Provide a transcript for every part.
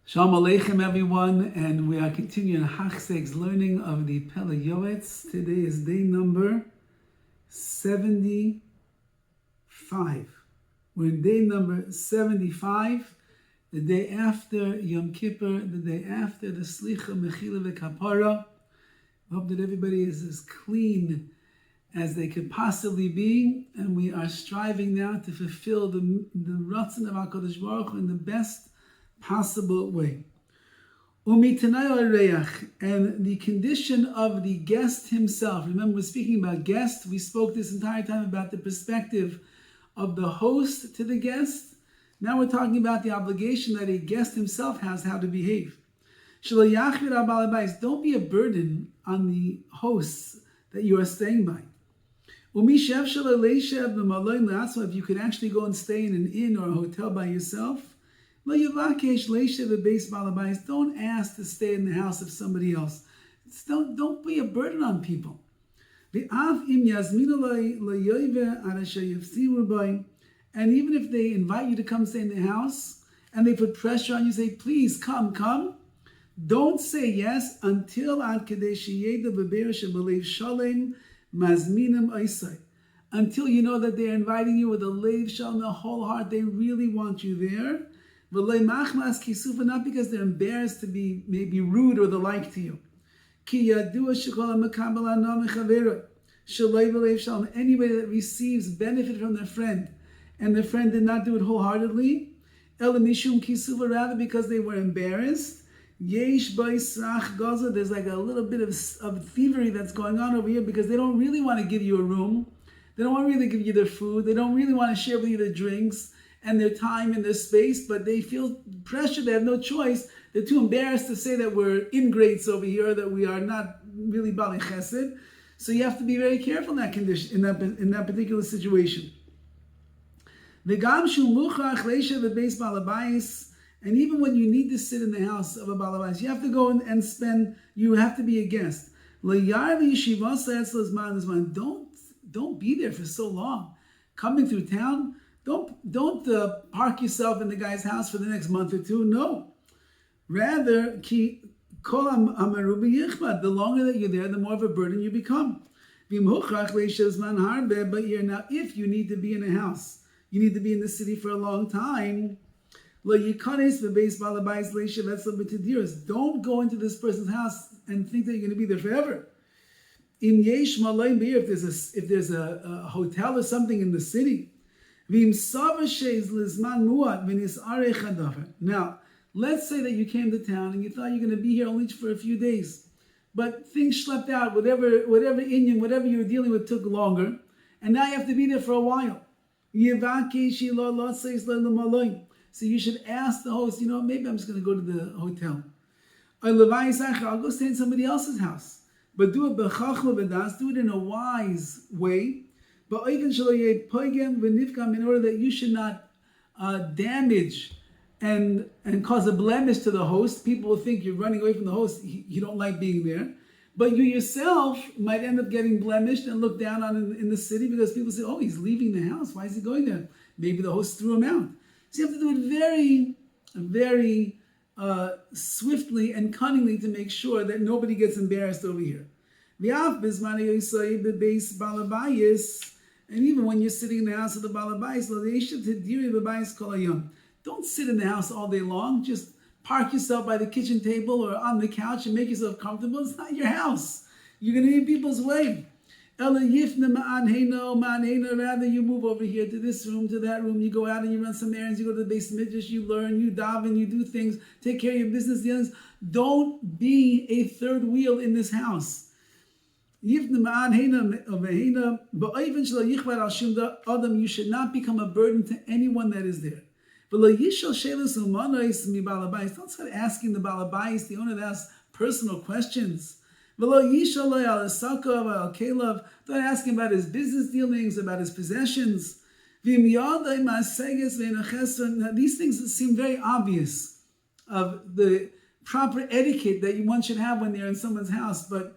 Shalom Aleichem, everyone, and we are continuing Hachseg's learning of the Pele Yoetz. Today is day number 75. We're in day number 75, the day after Yom Kippur, the day after the Slicha, Mechila, V'Kapara. I hope that everybody is as clean as they could possibly be, and we are striving now to fulfill the Ratzon of HaKadosh Baruch Hu in the best possible way. And the condition of the guest himself. Remember, we're speaking about guest. We spoke this entire time about the perspective of the host to the guest. Now we're talking about the obligation that a guest himself has, how to behave. Don't be a burden on the hosts that you are staying by. If you could actually go and stay in an inn or a hotel by yourself, don't ask to stay in the house of somebody else. Don't be a burden on people. And even if they invite you to come stay in the house and they put pressure on you, say, please come. Don't say yes until you know that they're inviting you with a leiv shalom, the whole heart. They really want you there. Not because they're embarrassed to be maybe rude or the like to you. Anybody that receives benefit from their friend, and their friend did not do it wholeheartedly, rather because they were embarrassed, there's like a little bit of thievery that's going on over here because they don't really want to give you a room. They don't want to really give you their food. They don't really want to share with you their drinks and their time and their space, but they feel pressure. They have no choice. They're too embarrassed to say that we're ingrates over here, that we are not really Bali Chesed. So you have to be very careful in that condition, in that particular situation. And even when you need to sit in the house of a balabais, you have to go and spend. You have to be a guest. Don't be there for so long. Coming through town. Don't park yourself in the guy's house for the next month or two. No. Rather, the longer that you're there, the more of a burden you become. But now, if you need to be in a house, you need to be in the city for a long time. Don't go into this person's house and think that you're going to be there forever. If there's a hotel or something in the city, now, let's say that you came to town and you thought you're going to be here only for a few days, but things schlepped out, whatever Indian, whatever you were dealing with took longer, and now you have to be there for a while. So you should ask the host, maybe I'm just going to go to the hotel. I'll go stay in somebody else's house. But do it do it in a wise way. But in order that you should not damage and cause a blemish to the host. People will think you're running away from the host. You don't like being there. But you yourself might end up getting blemished and looked down on in the city because people say, oh, he's leaving the house. Why is he going there? Maybe the host threw him out. So you have to do it very, very swiftly and cunningly to make sure that nobody gets embarrassed over here. And even when you're sitting in the house of the balabais, don't sit in the house all day long. Just park yourself by the kitchen table or on the couch and make yourself comfortable. It's not your house. You're going to be in people's way. Rather, you move over here to this room, to that room. You go out and you run some errands. You go to the base midrash. You learn. You daven. You do things. Take care of your business dealings. Don't be a third wheel in this house. You should not become a burden to anyone that is there. Don't start asking the balabais, the owner, to ask personal questions. Don't ask him about his business dealings, about his possessions. Now, these things seem very obvious of the proper etiquette that one should have when they're in someone's house, but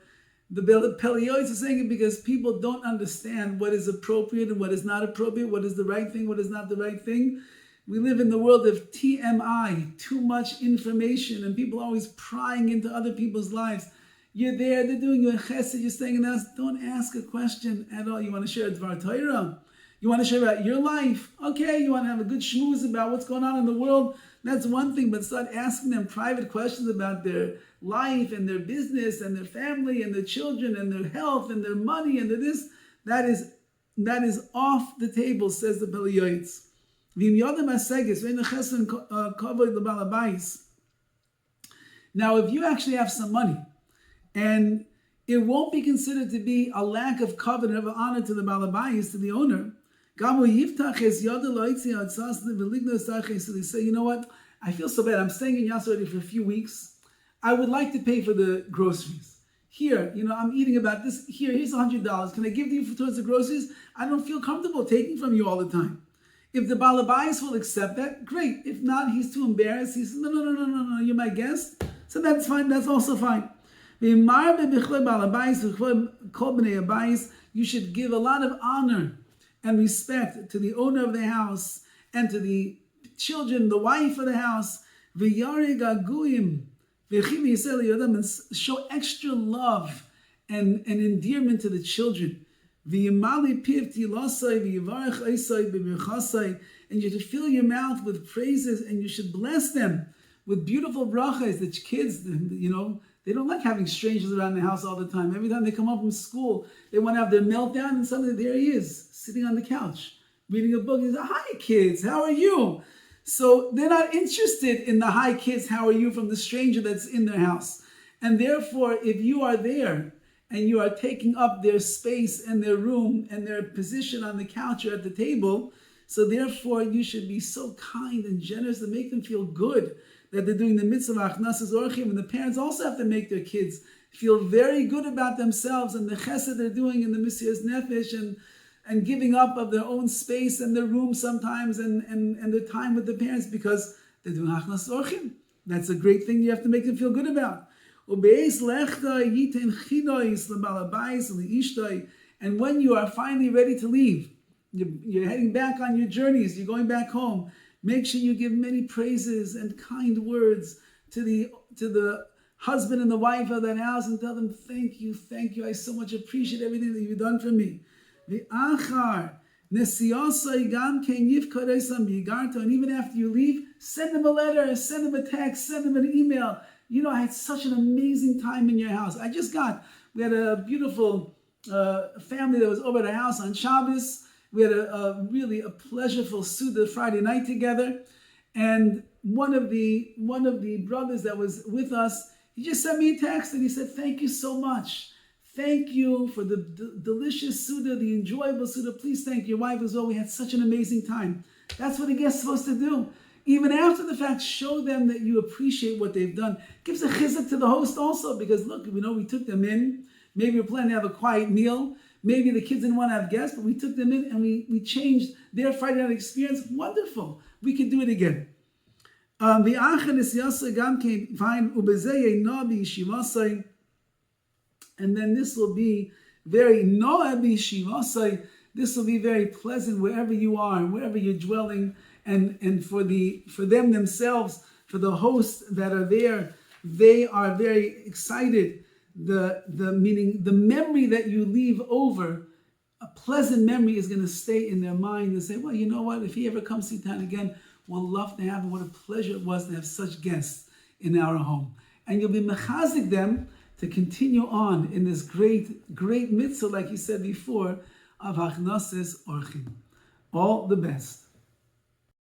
the Pele Yoetz is saying it because people don't understand what is appropriate and what is not appropriate, what is the right thing, what is not the right thing. We live in the world of TMI, too much information, and people always prying into other people's lives. You're there, they're doing you a chesed, you're staying in the house. Don't ask a question at all. You want to share a Dvar Torah? You want to share about your life? Okay, you want to have a good schmooze about what's going on in the world? That's one thing, but start asking them private questions about their life and their business and their family and their children and their health and their money and their this. That is off the table, says the Pele Yoetz. Now, if you actually have some money, and it won't be considered to be a lack of covenant of honor to the Balabayis, to the owner. So they say, you know what? I feel so bad. I'm staying in Yas already for a few weeks. I would like to pay for the groceries. Here, I'm eating about this. Here's $100. Can I give to you towards the groceries? I don't feel comfortable taking from you all the time. If the Balabayis will accept that, great. If not, he's too embarrassed. He says, no, you're my guest. So that's fine. That's also fine. You should give a lot of honor and respect to the owner of the house and to the children, the wife of the house, and show extra love and endearment to the children. And you should fill your mouth with praises, and you should bless them with beautiful brachas. That kids, they don't like having strangers around the house all the time. Every time they come home from school, they want to have their meltdown, and suddenly there he is, sitting on the couch, reading a book. He says, "Hi, kids, how are you?" So they're not interested in the "Hi, kids, how are you" from the stranger that's in their house. And therefore, if you are there and you are taking up their space and their room and their position on the couch or at the table, so therefore you should be so kind and generous to make them feel good that they're doing the mitzvah of achnasas orchim, and the parents also have to make their kids feel very good about themselves and the chesed they're doing in the Mesiras Nefesh and giving up of their own space and their room sometimes and their time with the parents because they're doing achnasas orchim. That's a great thing you have to make them feel good about. And when you are finally ready to leave, you're heading back on your journeys, you're going back home, make sure you give many praises and kind words to the husband and the wife of that house and tell them, thank you, I so much appreciate everything that you've done for me. And even after you leave, send them a letter, send them a text, send them an email. I had such an amazing time in your house. We had a beautiful family that was over at our house on Shabbos. We had a really pleasureful Suda Friday night together. And one of the brothers that was with us, he just sent me a text and he said, thank you so much. Thank you for the delicious Suda, the enjoyable Suda. Please thank your wife as well. We had such an amazing time. That's what a guest's supposed to do. Even after the fact, show them that you appreciate what they've done. Gives a chizuk to the host also, because look, we took them in. Maybe we're planning to have a quiet meal. Maybe the kids didn't want to have guests, but we took them in and we changed their Friday night experience. Wonderful. We could do it again. And then this will be very this will be very pleasant wherever you are and wherever you're dwelling. And for them themselves, for the hosts that are there, they are very excited. The memory that you leave over, a pleasant memory is going to stay in their mind and say, well, you know what? If he ever comes to town again, we'll love to have him. What a pleasure it was to have such guests in our home. And you'll be mechazik them to continue on in this great, great mitzvah, like you said before, of achnasas orchim. All the best.